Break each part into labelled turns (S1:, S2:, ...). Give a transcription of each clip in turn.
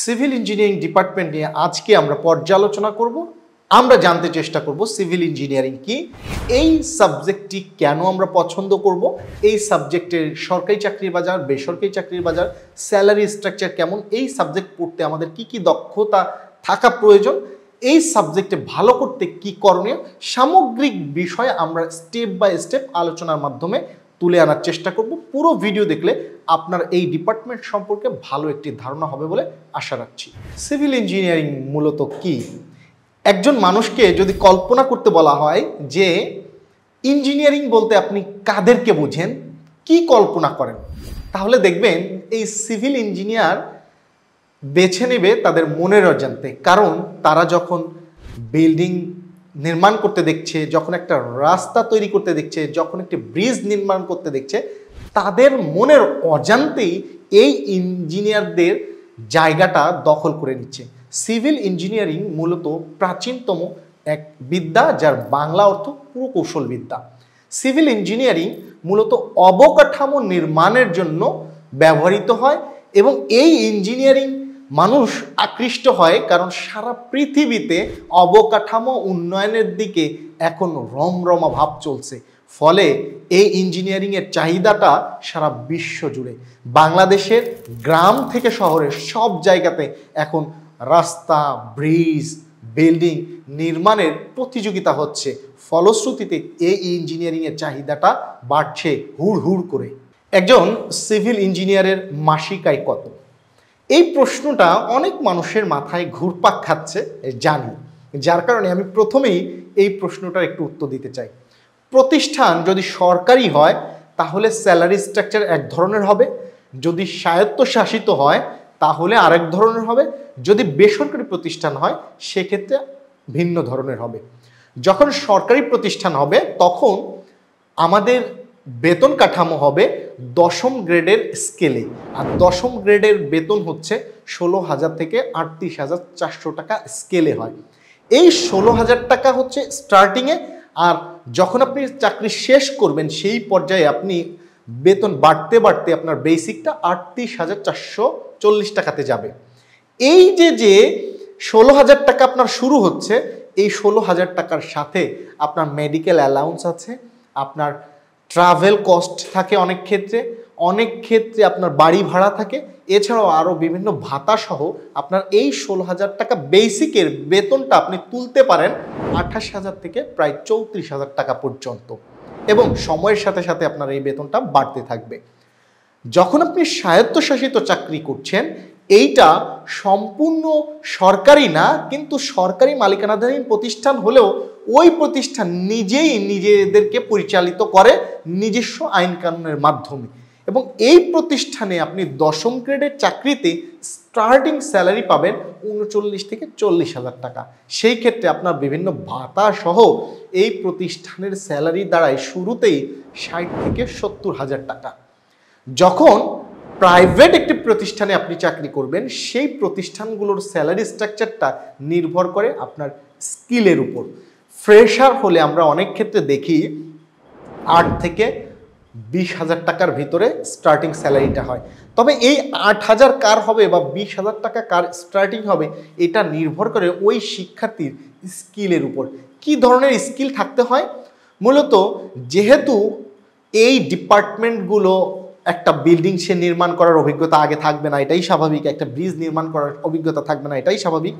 S1: Civil engineering department নিয়ে আজকে আমরা পর্যালোচনা করব। আমরা জানতে চেষ্টা করব সিভিল ইঞ্জিনিয়ারিং কি, এই সাবজেক্টটি কেন আমরা পছন্দ করব, এই সাবজেক্টের সরকারি চাকরির বাজার, বেসরকারি চাকরির বাজার, স্যালারি স্ট্রাকচার কেমন, এই সাবজেক্ট পড়তে আমাদের কি কি দক্ষতা থাকা প্রয়োজন, এই সাবজেক্টে ভালো করতে কি করণীয়, সামগ্রিক বিষয়ে আমরা স্টেপ বাই স্টেপ আলোচনার মাধ্যমে তুলে আনার চেষ্টা করব। পুরো ভিডিও দেখলে আপনার এই ডিপার্টমেন্ট সম্পর্কে ভালো একটি ধারণা হবে বলে আশা রাখছি। সিভিল ইঞ্জিনিয়ারিং মূলত কি? একজন মানুষকে যদি কল্পনা করতে বলা হয় যে ইঞ্জিনিয়ারিং বলতে আপনি কাদেরকে বোঝেন, কি কল্পনা করেন, তাহলে দেখবেন এই সিভিল ইঞ্জিনিয়ার বেছে নেবে তাদের মনের অজান্তে। কারণ তারা যখন বিল্ডিং নির্মাণ করতে দেখছে, যখন একটা রাস্তা তৈরি করতে দেখছে, যখন একটি ব্রিজ নির্মাণ করতে দেখছে, তাদের মনের অজান্তেই এই ইঞ্জিনিয়ারদের জায়গাটা দখল করে নিচ্ছে। সিভিল ইঞ্জিনিয়ারিং মূলত প্রাচীনতম এক বিদ্যা, যার বাংলা অর্থ পুরকৌশল বিদ্যা। সিভিল ইঞ্জিনিয়ারিং মূলত অবকাঠামো নির্মাণের জন্য ব্যবহৃত হয় এবং এই ইঞ্জিনিয়ারিং মানুষ আকৃষ্ট হয় কারণ সারা পৃথিবীতে অবকাঠামো উন্নয়নের দিকে এখন রমরমা ভাব চলছে। ফলে এই ইঞ্জিনিয়ারিংয়ের চাহিদাটা সারা বিশ্ব জুড়ে, বাংলাদেশের গ্রাম থেকে শহরের সব জায়গাতে এখন রাস্তা, ব্রিজ, বিল্ডিং নির্মাণের প্রতিযোগিতা হচ্ছে। ফলশ্রুতিতে এই ইঞ্জিনিয়ারিংয়ের চাহিদাটা বাড়ছে হুড় হুড় করে। একজন সিভিল ইঞ্জিনিয়ারের মাসিক আয় কত? এই প্রশ্নটা অনেক মানুষের মাথায় ঘুরপাক খাচ্ছে জানি, যার কারণে আমি প্রথমেই এই প্রশ্নটার একটু উত্তর দিতে চাই। প্রতিষ্ঠান যদি সরকারি হয় তাহলে স্যালারি স্ট্রাকচার এক ধরনের হবে, যদি স্বায়ত্তশাসিত হয় তাহলে আরেক ধরনের হবে, যদি বেসরকারি প্রতিষ্ঠান হয় সেক্ষেত্রে ভিন্ন ধরনের হবে। যখন সরকারি প্রতিষ্ঠান হবে তখন আমাদের বেতন কাঠামো হবে 10ম গ্রেডের স্কেলে, আর 10ম গ্রেডের বেতন হচ্ছে 16,000 থেকে 38,400 টাকা স্কেলে হয়। এই 16,000 টাকা হচ্ছে স্টার্টিংয়ে, আর যখন আপনি চাকরি শেষ করবেন সেই পর্যায়ে আপনি বেতন বাড়তে বাড়তে আপনার বেসিকটা 38,440 টাকাতে যাবে। এই যে 16,000 টাকা আপনার শুরু হচ্ছে, এই 16,000 টাকার সাথে আপনার মেডিকেল অ্যালাউন্স আছে, আপনার ট্রাভেল কস্ট থাকে অনেক ক্ষেত্রে আপনার বাড়ি ভাড়া থাকে, এছাড়াও আরও বিভিন্ন ভাতা সহ আপনার এই 16,000 টাকা বেসিকের বেতনটা আপনি তুলতে পারেন 28,000 থেকে প্রায় 34,000 টাকা পর্যন্ত, এবং সময়ের সাথে সাথে আপনার এই বেতনটা বাড়তে থাকবে। যখন আপনি স্বায়ত্তশাসিত চাকরি করছেন, এইটা সম্পূর্ণ সরকারি না, কিন্তু সরকারি মালিকানাধীন প্রতিষ্ঠান হলেও ওই প্রতিষ্ঠান নিজেই নিজেদেরকে পরিচালিত করে নিজস্ব আইন কানুনের মাধ্যমে, এবং এই প্রতিষ্ঠানে আপনি 10ম গ্রেডের চাকরিতে স্টার্টিং স্যালারি পাবেন 39 থেকে 40,000 টাকা। সেই ক্ষেত্রে আপনার বিভিন্ন ভাতা সহ এই প্রতিষ্ঠানের স্যালারি দাঁড়ায় শুরুতেই 60 থেকে 70,000 টাকা। যখন প্রাইভেট একটি প্রতিষ্ঠানে আপনি চাকরি করবেন, সেই প্রতিষ্ঠানগুলোর স্যালারি স্ট্রাকচারটা নির্ভর করে আপনার স্কিলের উপর। ফ্রেশার হলে আমরা অনেক ক্ষেত্রে দেখি 8 থেকে 20,000 টাকার ভিতরে স্টার্টিং স্যালারিটা হয়। তবে এই 8,000 কার হবে বা 20,000 টাকা কার স্টার্টিং হবে, এটা নির্ভর করে ওই শিক্ষার্থীর স্কিলের উপর। কি ধরনের স্কিল থাকতে হয়? মূলত যেহেতু এই ডিপার্টমেন্টগুলো, একটা বিল্ডিং সে নির্মাণ করার অভিজ্ঞতা আগে থাকবে না, এটাই স্বাভাবিক, একটা ব্রিজ নির্মাণ করার অভিজ্ঞতা থাকবে না, এটাই স্বাভাবিক,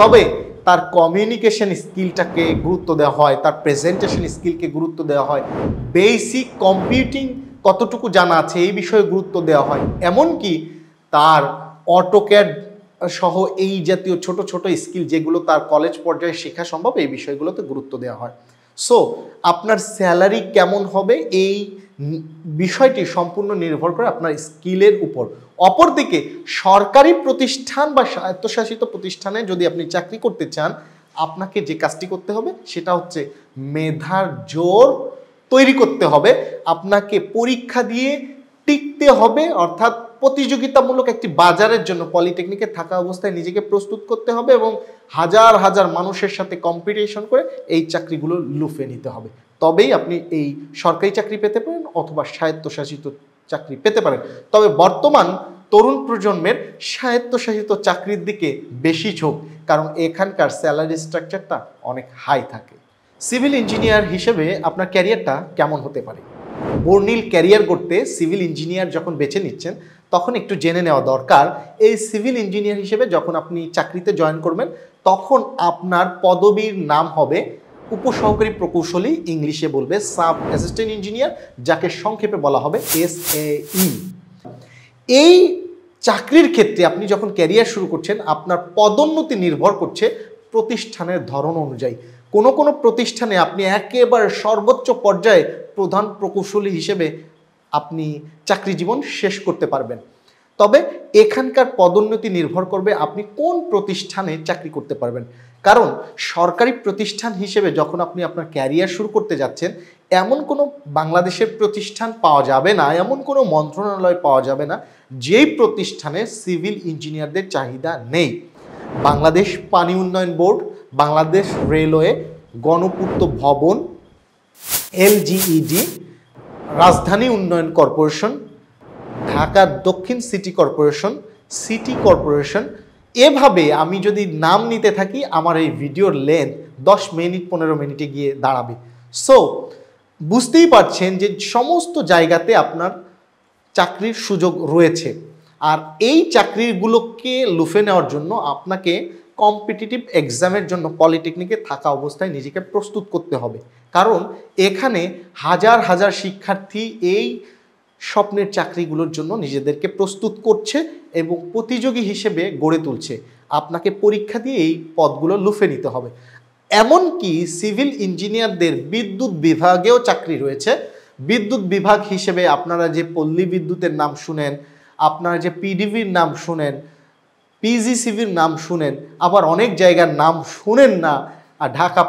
S1: তবে তার কমিউনিকেশন স্কিলটাকে গুরুত্ব দেওয়া হয়, তার প্রেজেন্টেশন স্কিলকে গুরুত্ব দেওয়া হয়, বেসিক কম্পিউটিং কতটুকু জানা আছে এই বিষয়ে গুরুত্ব দেওয়া হয়, এমনকি তার অটোক্যাড সহ এই জাতীয় ছোট ছোট স্কিল যেগুলো তার কলেজ পর্যায়ে শেখা সম্ভব, এই বিষয়গুলোতে গুরুত্ব দেওয়া হয়। সো আপনার স্যালারি কেমন হবে এই বিষয়টি সম্পূর্ণ নির্ভর করে আপনার স্কিলের উপর। অপরদিকে সরকারি প্রতিষ্ঠান বা স্বায়ত্তশাসিত প্রতিষ্ঠানে যদি আপনি চাকরি করতে চান, আপনাকে যে কাজটি করতে হবে সেটা হচ্ছে মেধার জোর তৈরি করতে হবে, আপনাকে পরীক্ষা দিয়ে টিকতে হবে, অর্থাৎ প্রতিযোগিতামূলক একটি বাজারের জন্য পলিটেকনিকে থাকা অবস্থায় নিজেকে প্রস্তুত করতে হবে এবং হাজার হাজার মানুষের সাথে কম্পিটিশন করে এই চাকরিগুলো লুফে নিতে হবে। তবেই আপনি এই সরকারি চাকরি পেতে পারেন অথবা স্বায়ত্তশাসিত চাকরি পেতে পারেন। তবে বর্তমান তরুণ প্রজন্মের স্বায়ত্তশাসিত চাকরির দিকে বেশি ঝোঁক, কারণ এখানকার স্যালারি স্ট্রাকচারটা অনেক হাই থাকে। সিভিল ইঞ্জিনিয়ার হিসেবে আপনার ক্যারিয়ারটা কেমন হতে পারে? বর্ণিল ক্যারিয়ার করতে সিভিল ইঞ্জিনিয়ার যখন বেছে নিচ্ছেন তখন একটু জেনে নেওয়া দরকার, এই সিভিল ইঞ্জিনিয়ার হিসেবে যখন আপনি চাকরিতে জয়েন করবেন তখন আপনার পদবীর নাম হবে উপসহকারী প্রকৌশলী, ইংলিশে বলবে সাব অ্যাসিস্ট্যান্ট ইঞ্জিনিয়ার, যাকে সংক্ষেপে বলা হবে SAE। এই চাকরির ক্ষেত্রে আপনি যখন ক্যারিয়ার শুরু করছেন আপনার পদোন্নতি নির্ভর করছে প্রতিষ্ঠানের ধরন অনুযায়ী। কোনো কোনো প্রতিষ্ঠানে আপনি একেবারে সর্বোচ্চ পর্যায়ে প্রধান প্রকৌশলী হিসেবে আপনি চাকরি জীবন শেষ করতে পারবেন। তবে এখানকার পদোন্নতি নির্ভর করবে আপনি কোন প্রতিষ্ঠানে চাকরি করতে পারবেন, কারণ সরকারি প্রতিষ্ঠান হিসেবে যখন আপনি আপনার ক্যারিয়ার শুরু করতে যাচ্ছেন এমন কোনো বাংলাদেশের প্রতিষ্ঠান পাওয়া যাবে না, এমন কোনো মন্ত্রণালয় পাওয়া যাবে না যেই প্রতিষ্ঠানে সিভিল ইঞ্জিনিয়ারদের চাহিদা নেই। বাংলাদেশ পানি উন্নয়ন বোর্ড, বাংলাদেশ রেলওয়ে, গণপূর্ত ভবন, LGED, রাজধানী উন্নয়ন কর্পোরেশন, ঢাকা দক্ষিণ সিটি কর্পোরেশন, সিটি কর্পোরেশন, এভাবে আমি যদি নাম নিতে থাকি আমার এই ভিডিওর লেন্থ 10 মিনিট 15 মিনিটে গিয়ে দাঁড়াবে। সো বুঝতেই পারছেন যে সমস্ত জায়গাতে আপনার চাকরির সুযোগ রয়েছে। আর এই চাকরিগুলোকে লুফে নেওয়ার জন্য আপনাকে কম্পিটিটিভ এক্সামের জন্য পলিটেকনিকে থাকা অবস্থায় নিজেকে প্রস্তুত করতে হবে, কারণ এখানে হাজার হাজার শিক্ষার্থী এই স্বপ্নের চাকরিগুলোর জন্য নিজেদেরকে প্রস্তুত করছে এবং প্রতিযোগী হিসেবে গড়ে তুলছে। আপনাকে পরীক্ষা দিয়ে এই পদগুলো লুফে নিতে হবে। এমনকি সিভিল ইঞ্জিনিয়ারদের বিদ্যুৎ বিভাগেও চাকরি রয়েছে। বিদ্যুৎ বিভাগ হিসেবে আপনারা যে পল্লী বিদ্যুতের নাম শুনেন, আপনারা যে PDVর নাম শুনেন, PGCVর নাম শুনেন, আবার অনেক জায়গার নাম শুনেন না, আর ঢাকা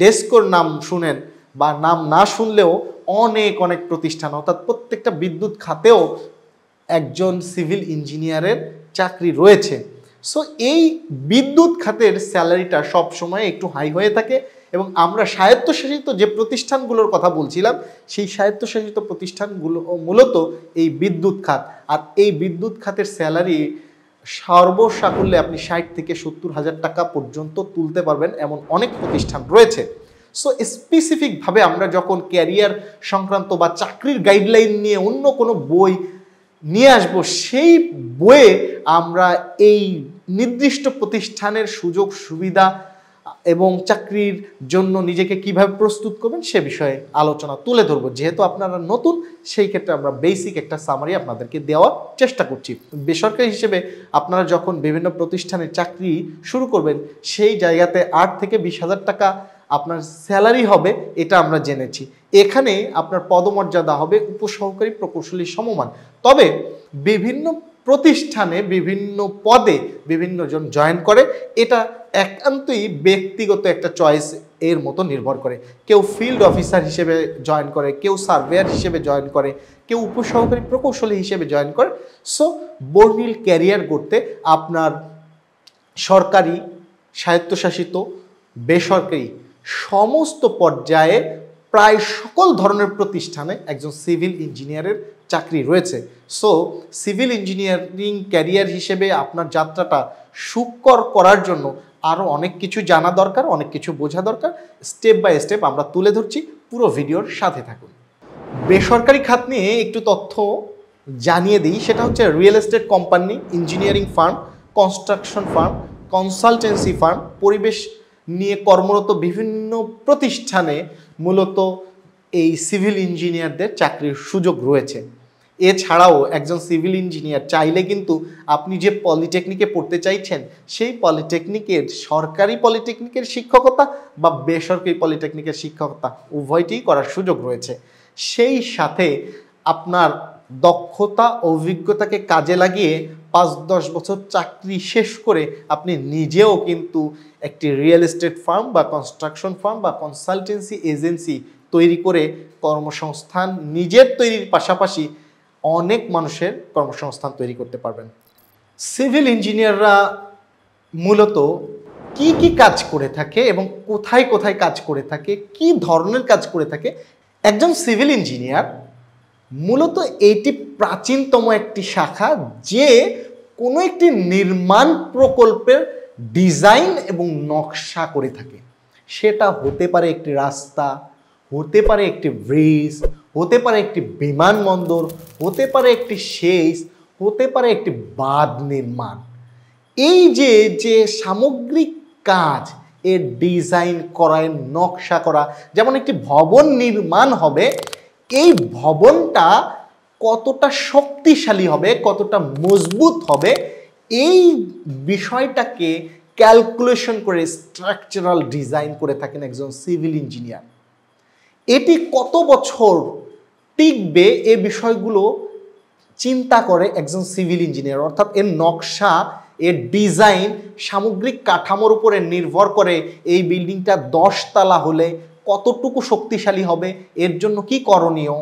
S1: ডেস্কোর নাম শুনেন, বা নাম না শুনলেও অনেক অনেক প্রতিষ্ঠান, অর্থাৎ প্রত্যেকটা বিদ্যুৎ খাতেও একজন সিভিল ইঞ্জিনিয়ারের চাকরি রয়েছে। সো এই বিদ্যুৎ খাতের স্যালারিটা সবসময় একটু হাই হয়ে থাকে এবং আমরা স্বায়ত্তশাসিত যে প্রতিষ্ঠানগুলোর কথা বলছিলাম সেই স্বায়ত্তশাসিত প্রতিষ্ঠানগুলো মূলত এই বিদ্যুৎ খাত। আর এই বিদ্যুৎ খাতের স্যালারি সর্বসাকুল্যে আপনি 60 থেকে 70 হাজার টাকা পর্যন্ত তুলতে পারবেন এমন অনেক প্রতিষ্ঠান রয়েছে। সো স্পেসিফিকভাবে আমরা যখন ক্যারিয়ার সংক্রান্ত বা চাকরির গাইডলাইন নিয়ে অন্য কোনো বই নিয়ে আসব, সেই বইয়ে আমরা এই নির্দিষ্ট প্রতিষ্ঠানের সুযোগ সুবিধা এবং চাকরির জন্য নিজেকে কিভাবে প্রস্তুত করবেন সে বিষয়ে আলোচনা তুলে ধরব। যেহেতু আপনারা নতুন, সেই ক্ষেত্রে আমরা বেসিক একটা সামারি আপনাদেরকে দেওয়ার চেষ্টা করছি। বেসরকারি হিসেবে আপনারা যখন বিভিন্ন প্রতিষ্ঠানে চাকরি শুরু করবেন সেই জায়গাতে 8 থেকে 20 হাজার টাকা আপনার স্যালারি হবে, এটা আমরা জেনেছি। এখানে আপনার পদমর্যাদা হবে উপসহকারী প্রকৌশলীর সমমান। তবে বিভিন্ন প্রতিষ্ঠানে বিভিন্ন পদে বিভিন্ন জন জয়েন করে, এটা একান্তই ব্যক্তিগত একটা চয়েস এর মতো নির্ভর করে। কেউ ফিল্ড অফিসার হিসেবে জয়েন করে, কেউ সার্ভেয়ার হিসেবে জয়েন করে, কেউ উপসহকারী প্রকৌশলী হিসেবে জয়েন করে। সো বর্ণিল ক্যারিয়ার করতে আপনার সরকারি, স্বায়ত্তশাসিত, বেসরকারি সমস্ত পর্যায়ে প্রায় সকল ধরনের প্রতিষ্ঠানে একজন সিভিল ইঞ্জিনিয়ারের চাকরি রয়েছে। সো সিভিল ইঞ্জিনিয়ারিং ক্যারিয়ার হিসেবে আপনার যাত্রাটা সুকর করার জন্য আরও অনেক কিছু জানা দরকার, অনেক কিছু বোঝা দরকার। স্টেপ বাই স্টেপ আমরা তুলে ধরছি, পুরো ভিডিওর সাথে থাকুন। বেসরকারি খাত নিয়ে একটু তথ্য জানিয়ে দিই, সেটা হচ্ছে real estate company, engineering farm, construction farm, consultancy firm, পরিবেশ নিয়ে কর্মরত বিভিন্ন প্রতিষ্ঠানে মূলত এই সিভিল ইঞ্জিনিয়ারদের চাকরির সুযোগ রয়েছে। এছাড়াও একজন সিভিল ইঞ্জিনিয়ার চাইলে কিন্তু আপনি যে পলিটেকনিকে পড়তে চাইছেন সেই পলিটেকনিকের, সরকারি পলিটেকনিকের শিক্ষকতা বা বেসরকারি পলিটেকনিকের শিক্ষকতা উভয়টিই করার সুযোগ রয়েছে। সেই সাথে আপনার দক্ষতা, অভিজ্ঞতাকে কাজে লাগিয়ে 5-10 বছর চাকরি শেষ করে আপনি নিজেও কিন্তু একটি রিয়েল এস্টেট ফার্ম বা কনস্ট্রাকশন ফার্ম বা কনসালটেন্সি এজেন্সি তৈরি করে কর্মসংস্থান নিজের তৈরির পাশাপাশি অনেক মানুষের কর্মসংস্থান তৈরি করতে পারবেন। সিভিল ইঞ্জিনিয়াররা মূলত কি কি কাজ করে থাকে এবং কোথায় কোথায় কাজ করে থাকে, কি ধরনের কাজ করে থাকে? একজন সিভিল ইঞ্জিনিয়ার মূলত এটি প্রাচীনতম একটি শাখা যে কোনো একটি নির্মাণ প্রকল্পের ডিজাইন এবং নকশা করে থাকে। সেটা হতে পারে একটি রাস্তা, হতে পারে একটি ব্রিজ, হতে পারে একটি বিমানবন্দর, হতে পারে একটি সেচ, হতে পারে একটি বাঁধ নির্মাণ। এই যে যে সামগ্রিক কাজ, এর ডিজাইন করা, এর নকশা করা, যেমন একটি ভবন নির্মাণ হবে, এই ভবনটা কতটা শক্তিশালী হবে, কতটা মজবুত হবে, এই বিষয়টাকে ক্যালকুলেশন করে স্ট্রাকচারাল ডিজাইন করে থাকেন একজন সিভিল ইঞ্জিনিয়ার। এটি কত বছর টিকবে এ বিষয়গুলো চিন্তা করে একজন সিভিল ইঞ্জিনিয়ার, অর্থাৎ এর নকশা, এর ডিজাইন সামগ্রিক কাঠামোর উপরে নির্ভর করে এই বিল্ডিংটা 10 তলা হলে কতটুকু শক্তিশালী হবে, এর জন্য কি করণীয়,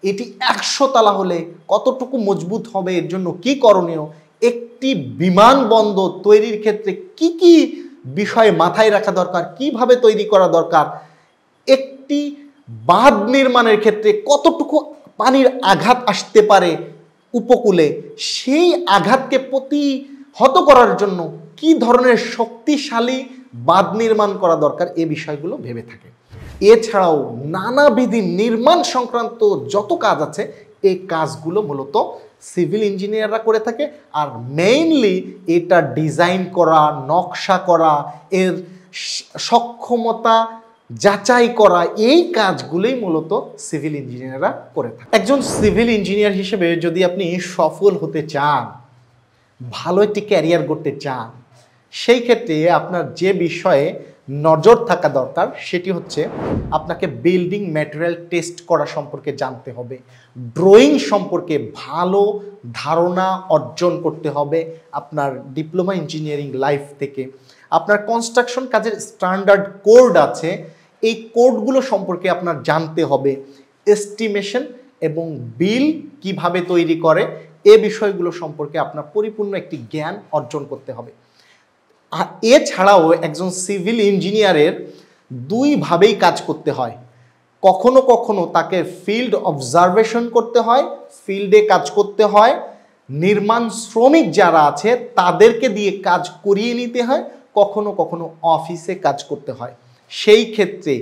S1: এটি 100 তলা হলে কতটুকু মজবুত হবে, এর জন্য কি করণীয়, একটি বিমানবন্দর তৈরির ক্ষেত্রে কি কি বিষয় মাথায় রাখা দরকার, কিভাবে তৈরি করা দরকার, একটি বাঁধ নির্মাণের ক্ষেত্রে কতটুকু পানির আঘাত আসতে পারে উপকূলে, সেই আঘাতকে প্রতিহত করার জন্য কি ধরনের শক্তিশালী বাঁধ নির্মাণ করা দরকার, এই বিষয়গুলো ভেবে থাকে। এছাড়াও নানাবিধ নির্মাণ সংক্রান্ত যত কাজ আছে এই কাজগুলো মূলত সিভিল ইঞ্জিনিয়াররা করে থাকে। আর মেইনলি এটা ডিজাইন করা, নকশা করা, এর সক্ষমতা যাচাই করা, এই কাজগুলোই মূলত সিভিল ইঞ্জিনিয়াররা করে থাকে। একজন সিভিল ইঞ্জিনিয়ার হিসেবে যদি আপনি সফল হতে চান, ভালো একটি ক্যারিয়ার করতে চান, সেই ক্ষেত্রে আপনার যে বিষয়ে নজর থাকা দরকার সেটি হচ্ছে আপনাকে বিল্ডিং ম্যাটেরিয়াল টেস্ট করা সম্পর্কে জানতে হবে, ড্রয়িং সম্পর্কে ভালো ধারণা অর্জন করতে হবে আপনার ডিপ্লোমা ইঞ্জিনিয়ারিং লাইফ থেকে। আপনার কনস্ট্রাকশন কাজের স্ট্যান্ডার্ড কোড আছে, এই কোডগুলো সম্পর্কে আপনার জানতে হবে, এস্টিমেশন এবং বিল কিভাবে তৈরি করে এ বিষয়গুলো সম্পর্কে আপনার পরিপূর্ণ একটি জ্ঞান অর্জন করতে হবে। আর এছাড়াও একজন সিভিল ইঞ্জিনিয়ারের দুইভাবেই কাজ করতে হয়। কখনো কখনো তাকে ফিল্ড অবজারভেশন করতে হয়, ফিল্ডে কাজ করতে হয়, নির্মাণ শ্রমিক যারা আছে তাদেরকে দিয়ে কাজ করিয়ে নিতে হয়, কখনো কখনো অফিসে কাজ করতে হয়। সেই ক্ষেত্রে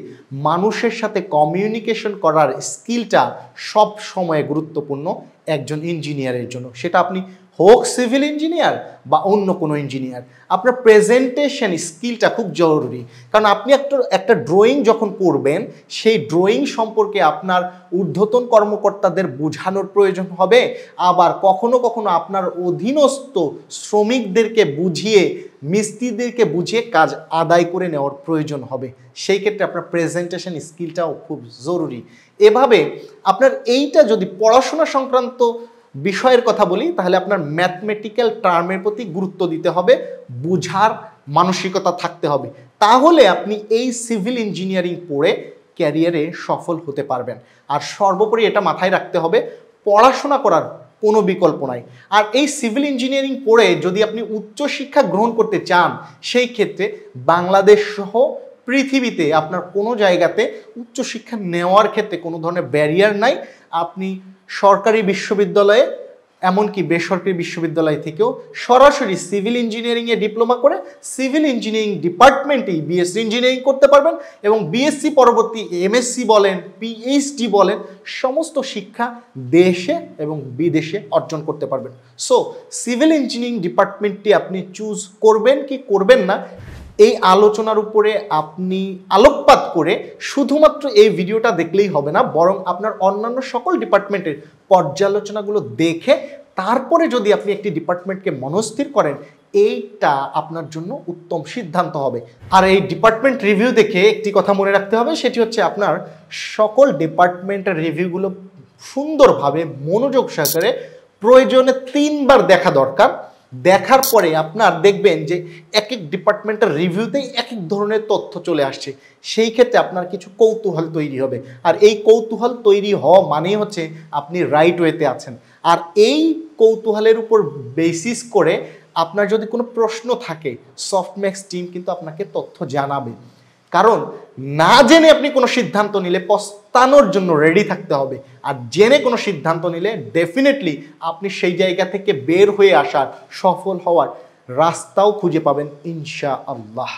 S1: মানুষের সাথে কমিউনিকেশন করার স্কিলটা সব সময় গুরুত্বপূর্ণ একজন ইঞ্জিনিয়ারের জন্য। সেটা আপনি হোক সিভিল ইঞ্জিনিয়ার বা অন্য কোনো ইঞ্জিনিয়ার, আপনার প্রেজেন্টেশন স্কিলটা খুব জরুরি। কারণ আপনি একটা ড্রয়িং যখন করবেন, সেই ড্রয়িং সম্পর্কে আপনার ঊর্ধ্বতন কর্মকর্তাদের বোঝানোর প্রয়োজন হবে, আবার কখনো কখনো আপনার অধীনস্থ শ্রমিকদেরকে বুঝিয়ে, মিস্ত্রিদেরকে বুঝিয়ে কাজ আদায় করে নেওয়ার প্রয়োজন হবে। সেই ক্ষেত্রে আপনার প্রেজেন্টেশন স্কিলটাও খুব জরুরি। এভাবে আপনার এইটা যদি পড়াশোনা সংক্রান্ত বিষয়ের কথা বলি, তাহলে আপনার ম্যাথমেটিক্যাল টার্মের প্রতি গুরুত্ব দিতে হবে, বুঝার মানসিকতা থাকতে হবে, তাহলে আপনি এই সিভিল ইঞ্জিনিয়ারিং পড়ে ক্যারিয়ারে সফল হতে পারবেন। আর সর্বোপরি এটা মাথায় রাখতে হবে, পড়াশোনা করার কোনো বিকল্প নাই। আর এই সিভিল ইঞ্জিনিয়ারিং পড়ে যদি আপনি উচ্চশিক্ষা গ্রহণ করতে চান, সেই ক্ষেত্রে বাংলাদেশ সহ পৃথিবীতে আপনার কোনো জায়গাতে উচ্চশিক্ষা নেওয়ার ক্ষেত্রে কোনো ধরনের ব্যারিয়ার নাই। আপনি সরকারি বিশ্ববিদ্যালয়ে, এমনকি বেসরকারি বিশ্ববিদ্যালয় থেকেও সরাসরি সিভিল ইঞ্জিনিয়ারিংয়ে ডিপ্লোমা করে সিভিল ইঞ্জিনিয়ারিং ডিপার্টমেন্টেই বিএসসি ইঞ্জিনিয়ারিং করতে পারবেন, এবং বিএসসি পরবর্তী এমএসসি বলেন, পিএইচডি বলেন, সমস্ত শিক্ষা দেশে এবং বিদেশে অর্জন করতে পারবেন। সো সিভিল ইঞ্জিনিয়ারিং ডিপার্টমেন্টটি আপনি চুজ করবেন কি করবেন না, এই আলোচনার উপরে আপনি আলোকপাত করে শুধুমাত্র এই ভিডিওটা দেখলেই হবে না, বরং আপনার অন্যান্য সকল ডিপার্টমেন্টের পর্যালোচনাগুলো দেখে তারপরে যদি আপনি একটি ডিপার্টমেন্টকে মনস্থির করেন, এইটা আপনার জন্য উত্তম সিদ্ধান্ত হবে। আর এই ডিপার্টমেন্ট রিভিউ দেখে একটি কথা মনে রাখতে হবে, সেটি হচ্ছে আপনার সকল ডিপার্টমেন্টের রিভিউগুলো সুন্দরভাবে মনোযোগ সহকারে প্রয়োজনে 3 বার দেখা দরকার। দেখার পরে আপনার দেখবেন যে এক এক ডিপার্টমেন্টের রিভিউতেই এক এক ধরনের তথ্য চলে আসছে, সেই ক্ষেত্রে আপনার কিছু কৌতূহল তৈরি হবে। আর এই কৌতূহল তৈরি হওয়া মানেই হচ্ছে আপনি রাইট ওয়েতে আছেন। আর এই কৌতূহলের উপর বেসিস করে আপনার যদি কোনো প্রশ্ন থাকে, সফটম্যাক্স টিম কিন্তু আপনাকে তথ্য জানাবে। কারণ না জেনে আপনি কোনো সিদ্ধান্ত নিলে পস্তানোর জন্য রেডি থাকতে হবে, আর জেনে কোনো সিদ্ধান্ত নিলে ডেফিনেটলি আপনি সেই জায়গা থেকে বের হয়ে আসার, সফল হওয়ার রাস্তাও খুঁজে পাবেন ইনশাআল্লাহ।